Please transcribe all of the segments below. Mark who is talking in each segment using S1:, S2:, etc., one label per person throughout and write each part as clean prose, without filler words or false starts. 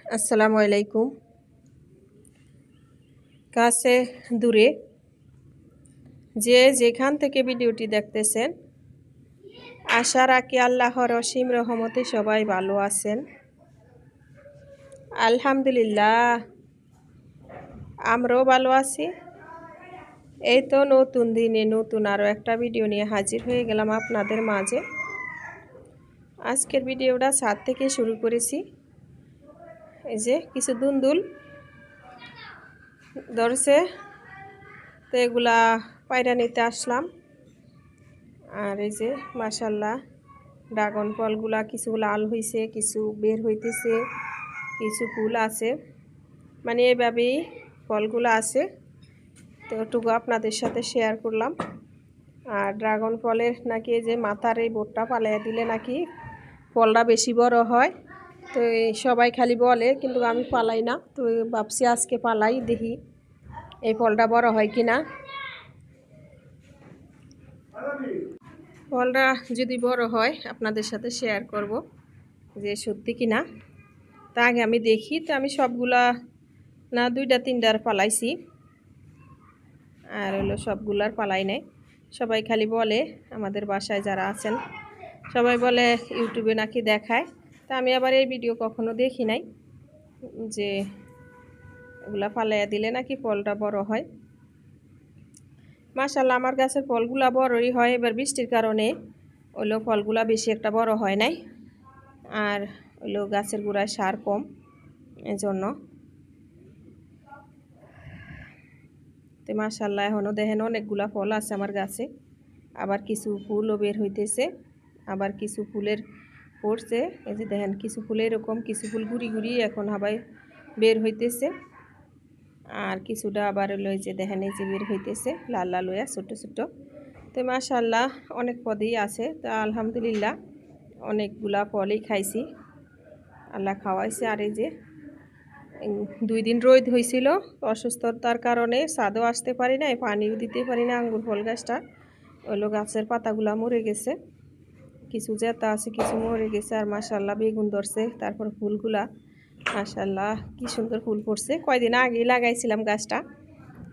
S1: আসসালামু আলাইকুম। কাছে দূরে যে যেখান থেকে ভিডিওটি দেখতেছেন, আশা রাখি আল্লাহর অসীম রহমতে সবাই ভালো আছেন। আলহামদুলিল্লাহ, আমরাও ভালো আছি। এই তো নতুন দিনে নতুন আরও একটা ভিডিও নিয়ে হাজির হয়ে গেলাম আপনাদের মাঝে। আজকের ভিডিওটা ছাদ থেকে শুরু করেছি। এই যে কিছু দুন্দুল ধরছে, তো এগুলা পায়রা নিতে আসলাম। আর এই যে মাশাল্লাহ ড্রাগন ফলগুলা কিছু লাল হয়েছে, কিছু বের হইতেছে, কিছু ফুল আছে, মানে এভাবেই ফলগুলো আছে। তো ওটুকু আপনাদের সাথে শেয়ার করলাম। আর ড্রাগন ফলের নাকি এই যে মাথার এই বোটটা পালাইয়া দিলে নাকি ফলটা বেশি বড় হয়। তো সবাই খালি বলে, কিন্তু আমি পালাই না। তো ভাবছি আজকে পালাই, দেখি এই ফলটা বড় হয় কিনা। ফলটা যদি বড় হয় আপনাদের সাথে শেয়ার করব যে সত্যি কিনা। তা আগে আমি দেখি। তো আমি সবগুলা না দুইটা তিনটার পালাইছি, আর হলো সবগুলার পালাই নাই। সবাই খালি বলে, আমাদের বাসায় যারা আছেন সবাই বলে ইউটিউবে নাকি দেখায়। তা আমি আবার এই ভিডিও কখনো দেখি নাই যে এগুলা পালাইয়া দিলে নাকি ফলটা বড় হয়। মাশাআল্লাহ আমার গাছের ফলগুলা বড়ই হয়। এবার বৃষ্টির কারণে ওইলো ফলগুলা বেশি একটা বড় হয় নাই, আর ওইলো গাছের গোড়ায় সার কম, এজন্য। তো মাশাআল্লাহ এখনও দেখেন অনেকগুলা ফল আছে আমার গাছে। আবার কিছু ফুলও বের হইতেছে, আবার কিছু ফুলের পড়ছে। এই যে দেখেন কিছু ফুল এরকম, কিছু ফুল গুড়ি গুড়ি এখন হাবাই বের হইতেছে, আর কিছুটা আবার লই যে দেখেন এই যে বের হইতেছে লাল লাল হইয়া ছোট ছোট। তো মাশাআল্লাহ অনেক পদেই আছে। তো আলহামদুলিল্লাহ অনেকগুলা ফলই খাইছি, আল্লাহ খাওয়াইছে। আর এই যে 2 দিন রোদ হয়েছিল, অসুস্থতার কারণে ছাদও আসতে পারি না, পানিও দিতে পারি না। আঙ্গুর ফল গাছটা ওইলো গাছের পাতাগুলা মরে গেছে, কিছু জেতা আছে, কিছু মরে গেছে। আর মাশাআল্লাহ বেগুন ধরছে, তারপর ফুলগুলা মাশাআল্লাহ কি সুন্দর ফুল পড়ছে। কয়দিন আগেই লাগাইছিলাম গাছটা।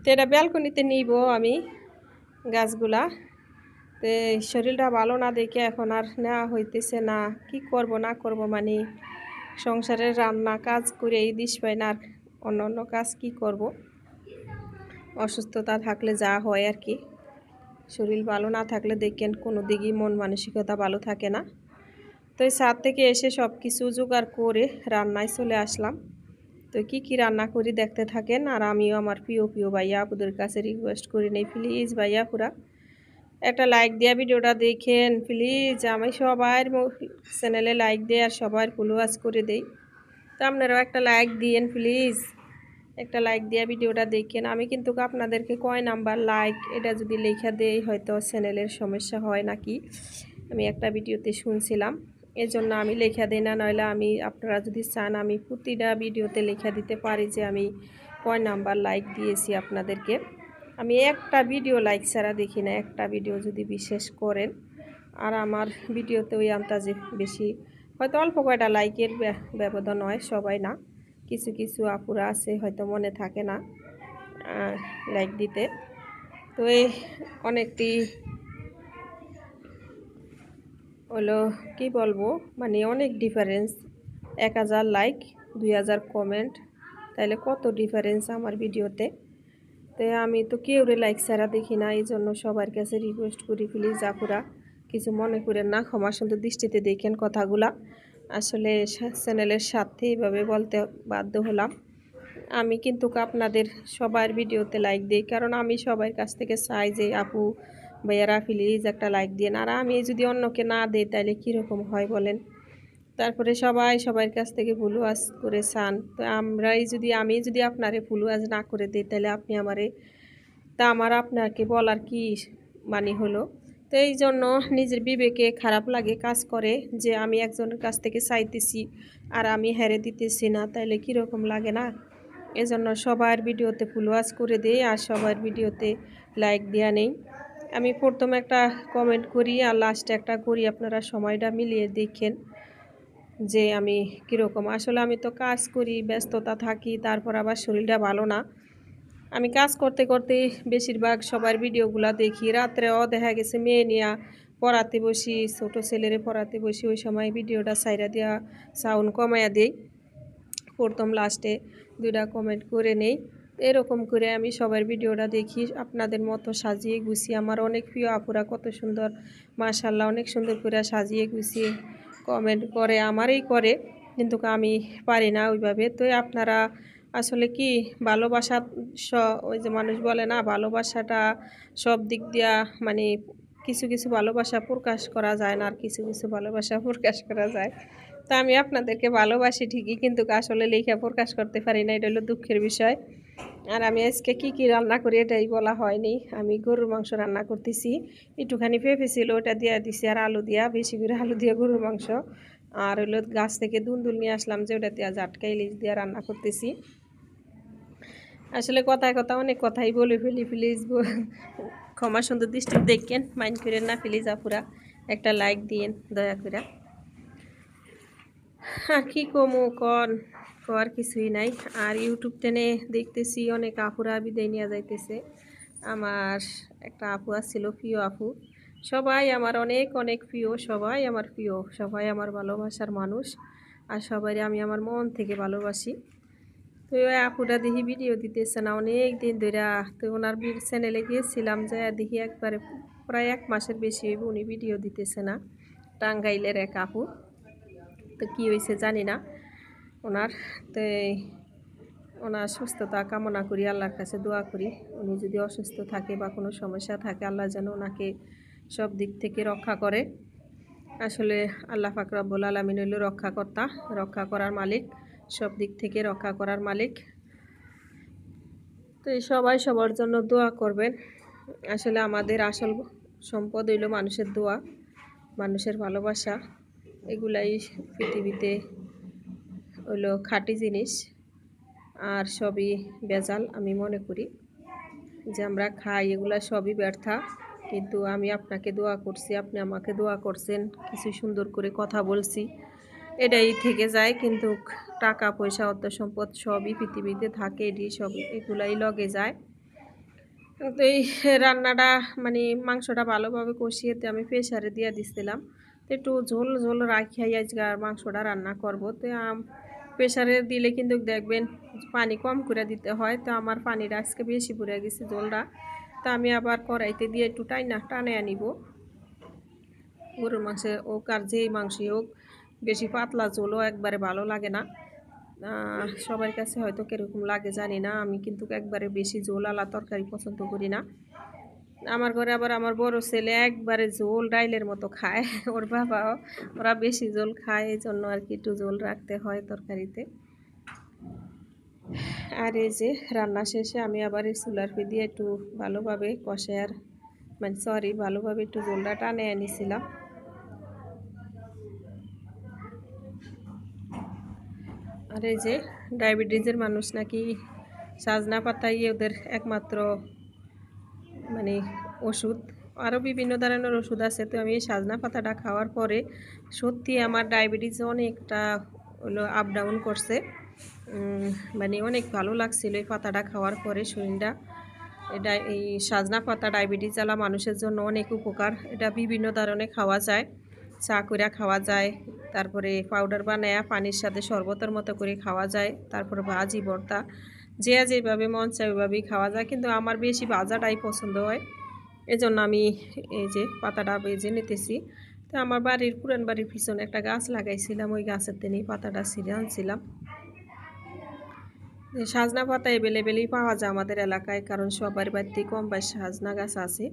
S1: তো এটা ব্যালকনিতে নিব আমি গাছগুলা। তো শরীরটা ভালো না দেখে এখন আর নেওয়া হইতেছে না। কি করব না করব, মানে সংসারের রান্না কাজ করে এই দিশ পাই না, আর অন্য অন্য কাজ কি করব। অসুস্থতা থাকলে যা হয় আর কি, শরীর ভালো না থাকলে দেখেন কোনো দিকই মন মানসিকতা ভালো থাকে না। তো এই ছাদ থেকে এসে সব কিছু জোগাড় করে রান্নায় চলে আসলাম। তো কি কি রান্না করি দেখতে থাকেন। আর আমিও আমার প্রিয় প্রিয় ভাইয়া আপুদের কাছে রিকোয়েস্ট করি নেই, প্লিজ ভাইয়া পুরা একটা লাইক দেওয়া ভিডিওটা দেখেন প্লিজ। আমি সবার চ্যানেলে লাইক দেয় আর সবার ফলোয়ার্স করে দেই, তো আপনারাও একটা লাইক দিয়েন প্লিজ। একটা লাইক দেওয়া ভিডিওটা দেখেন। আমি কিন্তু আপনাদেরকে কয় নাম্বার লাইক এটা যদি লেখা দেই হয়তো চ্যানেলের সমস্যা হয় নাকি, আমি একটা ভিডিওতে শুনছিলাম, এজন্য আমি লেখা দিই না। নইলে আমি আপনারা যদি চান আমি প্রতিটা ভিডিওতে লেখা দিতে পারি যে আমি কয় নাম্বার লাইক দিয়েছি আপনাদেরকে। আমি একটা ভিডিও লাইক ছাড়া দেখি না, একটা ভিডিও যদি বিশেষ করেন। আর আমার ভিডিওতে ওই আন্দাজে বেশি হয়তো অল্প কয়টা লাইকের ব্যবধান হয়, সবাই না, কিছু কিছু আপুরা আছে হয়তো মনে থাকে না লাইক দিতে। তো এই অনেকটি হলো কি বলবো, মানে অনেক ডিফারেন্স। 1000 লাইক 2000 কমেন্ট, তাইলে কত ডিফারেন্স আমার ভিডিওতে। তো আমি তো কেউরে লাইক ছাড়া দেখি না, এই জন্য সবার কাছে রিকোয়েস্ট করি প্লিজ আপুরা কিছু মনে করেন না, ক্ষমা সুন্দর দৃষ্টিতে দেখেন কথাগুলা। আসলে চ্যানেলের সাথে এইভাবে বলতে বাধ্য হলাম। আমি কিন্তু আপনাদের সবার ভিডিওতে লাইক দিই, কারণ আমি সবার কাছ থেকে চাই যে আপু ভাইয়ারা প্লিজ একটা লাইক দিন। আর আমি যদি অন্যকে না দিই তাহলে কীরকম হয় বলেন। তারপরে সবাই সবার কাছ থেকে ফলোয়ার্স করে চান, তো আমি যদি আপনারে ফলোয়ার্স না করে দিই তাহলে আপনি আমারে, তা আমার আপনাকে বলার কি মানে হলো। তো এই জন্য নিজের বিবেকে খারাপ লাগে কাজ করে যে আমি একজনের কাছ থেকে চাইতেছি আর আমি হেরে দিতেছি না, তাইলে কীরকম লাগে না। এজন্য সবার ভিডিওতে ফলোয়ার্স করে দিই আর সবার ভিডিওতে লাইক দেওয়া নেই। আমি প্রথমে একটা কমেন্ট করি আর লাস্টে একটা করি, আপনারা সময়টা মিলিয়ে দেখেন যে আমি কীরকম। আসলে আমি তো কাজ করি, ব্যস্ততা থাকি, তারপর আবার শরীরটা ভালো না। আমি কাজ করতে করতে বেশিরভাগ সবার ভিডিওগুলা দেখি। রাত্রেও দেখা গেছে মেয়ে নিয়া পড়াতে বসি, ছোটো ছেলেরে পড়াতে বসি, ওই সময় ভিডিওটা সাইরা দিয়া সাউন্ড কমাইয়া দেই। প্রথম লাস্টে 2টা কমেন্ট করে নেই। এরকম করে আমি সবার ভিডিওটা দেখি, আপনাদের মতো সাজিয়ে গুছিয়ে। আমার অনেক প্রিয় আপুরা কত সুন্দর, মাশাআল্লাহ, অনেক সুন্দর করে সাজিয়ে গুছিয়ে কমেন্ট করে, আমারই করে, কিন্তু আমি পারি না ওইভাবে। তো আপনারা আসলে কি ভালোবাসা, ওই যে মানুষ বলে না, ভালোবাসাটা সব দিক দিয়া মানে কিছু কিছু ভালোবাসা প্রকাশ করা যায় না, আর কিছু কিছু ভালোবাসা প্রকাশ করা যায়। তা আমি আপনাদেরকে ভালোবাসি ঠিকই, কিন্তু আসলে লেখা প্রকাশ করতে পারি না, এটা হলো দুঃখের বিষয়। আর আমি আজকে কি কি রান্না করি এটাই বলা হয়নি। আমি গরুর মাংস রান্না করতেছি, একটুখানি পেঁপে ছিল ওটা দিয়ে দিছি, আর আলু দিয়া, বেশি করে আলু দিয়ে গরুর মাংস। আর হলো গাছ থেকে দুন্দুল নিয়ে আসলাম, যে ওটা দিয়ে জাটকা ইলিশ দিয়ে রান্না করতেছি। আসলে কথায় কথা অনেক কথাই বলে ফেলি, প্লিজ ক্ষমা সুন্দর দৃষ্টি দেখেন, মাইন্ড করেন না প্লিজ আপুরা। একটা লাইক দিন দয়া করে। আর কি কমু কর কিছুই নাই। আর ইউটিউব টেনে দেখতেছি অনেক আপুরা বিদায় নিয়ে যাইতেছে। আমার একটা আপু আসছিল, প্রিয় আপু। সবাই আমার অনেক অনেক প্রিয়, সবাই আমার প্রিয়, সবাই আমার ভালোবাসার মানুষ। আর সবাই আমি আমার মন থেকে ভালোবাসি। তো ওই আপুটা দেখি ভিডিও দিতেছে না অনেক দিন ধরে। তো ওনার চ্যানেলে গিয়েছিলাম, যে দেখি একবারে প্রায় 1 মাসের বেশি উনি ভিডিও দিতেছে না। টাঙ্গাইলের এক আপু। তো কী হয়েছে জানি না ওনার। তো ওনার সুস্থতা কামনা করি, আল্লাহর কাছে দোয়া করি, উনি যদি অসুস্থ থাকে বা কোনো সমস্যা থাকে, আল্লাহ যেন ওনাকে সব দিক থেকে রক্ষা করে। আসলে আল্লাহ পাক রব্বুল আলামিন হইল রক্ষাকর্তা, রক্ষা করার মালিক, সব দিক থেকে রক্ষা করার মালিক। তো সবাই সবার জন্য দোয়া করবেন। আসলে আমাদের আসল সম্পদ হইল মানুষের দোয়া, মানুষের ভালোবাসা। এগুলাই পৃথিবীতে হইল খাঁটি জিনিস, আর সবই ভেজাল। আমি মনে করি যে আমরা খাই, এগুলা সবই ব্যর্থা। কিন্তু আমি আপনাকে দোয়া করছি, আপনি আমাকে দোয়া করছেন, কিছু সুন্দর করে কথা বলছি, এটাই থেকে যায়। কিন্তু টাকা পয়সা অর্থ সম্পদ সবই পৃথিবীতে থাকে, এটি সব এগুলাই লগে যায়। তো এই রান্নাটা মানে মাংসটা ভালোভাবে কষিয়েতে আমি প্রেসারে দিয়ে দিছিলাম। তো একটু ঝোল ঝোল রাখিয়াই আজকে মাংসটা রান্না করব। তো প্রেসারে দিলে কিন্তু দেখবেন পানি কম করে দিতে হয়। তো আমার পানিটা আজকে বেশি পড়ে গেছে ঝোলটা। তো আমি আবার কড়াইতে দিয়ে একটু টানে আনিব। গরুর মাংসে হোক আর যেই মাংসই হোক, বেশি পাতলা ঝোলও একবারে ভালো লাগে না। সবার কাছে হয়তো কীরকম লাগে জানি না, আমি কিন্তু একবারে বেশি ঝোলালা তরকারি পছন্দ করি না। আমার ঘরে আবার আমার বড় ছেলে একবারে ঝোল ডাইলের মতো খায়, ওর বাবাও, ওরা বেশি ঝোল খায়, এই জন্য আর কি একটু ঝোল রাখতে হয় তরকারিতে। আর এই যে রান্না শেষে আমি আবার এই চুলার ফি দিয়ে একটু ভালোভাবে কষার ভালোভাবে একটু ঝোলটা টানে আনিছিলাম। আর এই যে ডায়াবেটিসের মানুষ নাকি সাজনা পাতাই ওদের একমাত্র মানে ওষুধ। আরও বিভিন্ন ধরনের ওষুধ আছে। তো আমি এই সাজনা পাতাটা খাওয়ার পরে সত্যি আমার ডায়াবেটিস অনেকটা হলো আপ ডাউন করছে। মানে অনেক ভালো লাগছিল এই পাতাটা খাওয়ার পরে শরীরটা। এটা এই সাজনা পাতা ডায়াবেটিস জ্বালা মানুষের জন্য অনেক উপকার। এটা বিভিন্ন ধরনের খাওয়া যায়, চা করে খাওয়া যায়, তারপরে পাউডার বানায়া পানির সাথে শরবতের মতো করে খাওয়া যায়, তারপরে ভাজি ভর্তা, যে যেভাবে মন চায় ওইভাবেই খাওয়া যায়। কিন্তু আমার বেশি ভাজাটাই পছন্দ হয়, এজন্য আমি এই যে পাতাটা বেজে নিতেছি। তো আমার বাড়ির পুরান বাড়ির পিছনে একটা গাছ লাগাইছিলাম, ওই গাছের তেনেই পাতাটা ছিঁড়ে আনছিলাম। সাজনা পাতা অ্যাভেলেবেলই পাওয়া যায় আমাদের এলাকায়, কারণ সবার বাড়িতেই কম বেশ সাজনা গাছ আছে,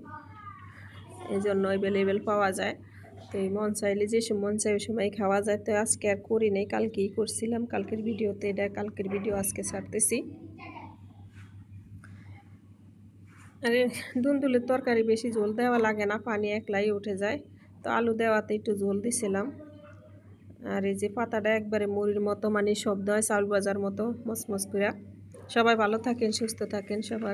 S1: এই জন্য অ্যাভেলেবেল পাওয়া যায়। তো এই মন চাইলে যে মন চাই ওই সময় খাওয়া যায়। তো আজকে আর করি নেই, কালকেই করছিলাম, কালকের ভিডিওতে, এটা কালকের ভিডিও আজকে ছাড়তেছি। আরে দুন্দুলের তরকারি বেশি ঝোল দেওয়া লাগে না, পানি একলাই উঠে যায়। তো আলু দেওয়াতে একটু ঝোল দিছিলাম। আর এই যে পাতাটা একবারে মুড়ির মতো মানে শব্দ হয়, চাউল ভাজার মতো মচমচ করে। সবাই ভালো থাকেন, সুস্থ থাকেন সবার।